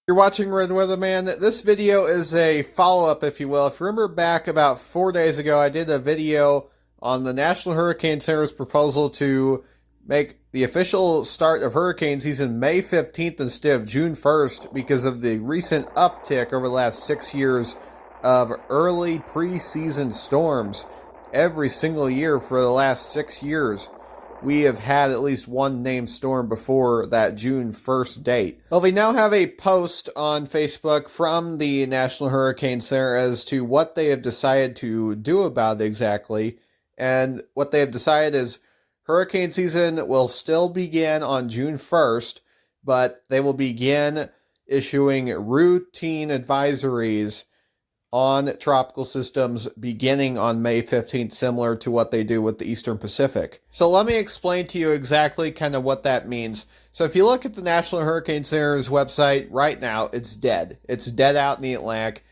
You're watching Weatherman. This video is a follow-up, if you will. If you remember back about 4 days ago, I did a video on the National Hurricane Center's proposal to make the official start of hurricane season May 15th instead of June 1st because of the recent uptick over the last 6 years of early preseason storms. Every single year for the last 6 years, we have had at least one named storm before that June 1st date. Well, we now have a post on Facebook from the National Hurricane Center as to what they have decided to do about it exactly. And what they have decided is hurricane season will still begin on June 1st, but they will begin issuing routine advisories on tropical systems beginning on May 15th, similar to what they do with the Eastern Pacific. So let me explain to you exactly kind of what that means. So if you look at the National Hurricane Center's website right now, it's dead. It's dead out in the Atlantic.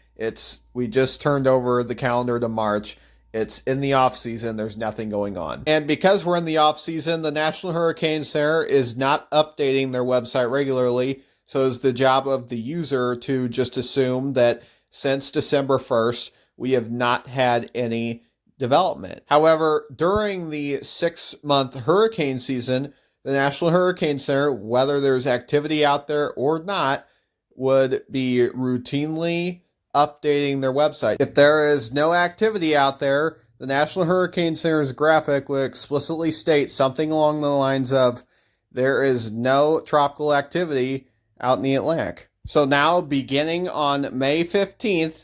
We just turned over the calendar to March. It's in the off season. There's nothing going on. And because we're in the off season, the National Hurricane Center is not updating their website regularly. So it's the job of the user to just assume that since December 1st, we have not had any development. However, during the 6-month hurricane season, the National Hurricane Center, whether there's activity out there or not, would be routinely updating their website. If there is no activity out there, the National Hurricane Center's graphic would explicitly state something along the lines of, there is no tropical activity out in the Atlantic. So now, beginning on May 15th,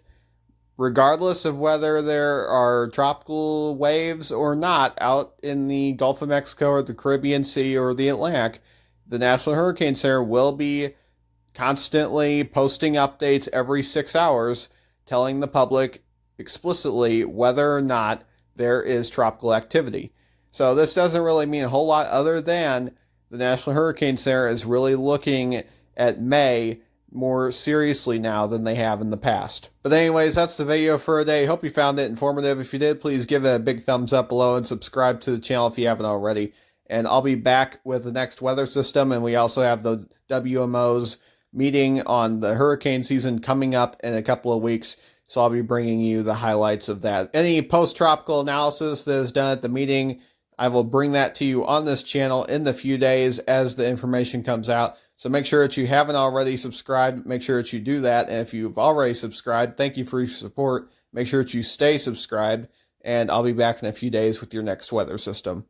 regardless of whether there are tropical waves or not out in the Gulf of Mexico or the Caribbean Sea or the Atlantic, the National Hurricane Center will be constantly posting updates every 6 hours, telling the public explicitly whether or not there is tropical activity. So this doesn't really mean a whole lot other than the National Hurricane Center is really looking at May more seriously now than they have in the past. But anyways, that's the video for today. Hope you found it informative. If you did, please give it a big thumbs up below and subscribe to the channel if you haven't already. And I'll be back with the next weather system, and we also have the WMO's meeting on the hurricane season coming up in a couple of weeks, so I'll be bringing you the highlights of that. Any post-tropical analysis that is done at the meeting, I will bring that to you on this channel in the few days as the information comes out. So make sure that you haven't already subscribed. Make sure that you do that. And if you've already subscribed, thank you for your support. Make sure that you stay subscribed. And I'll be back in a few days with your next weather system.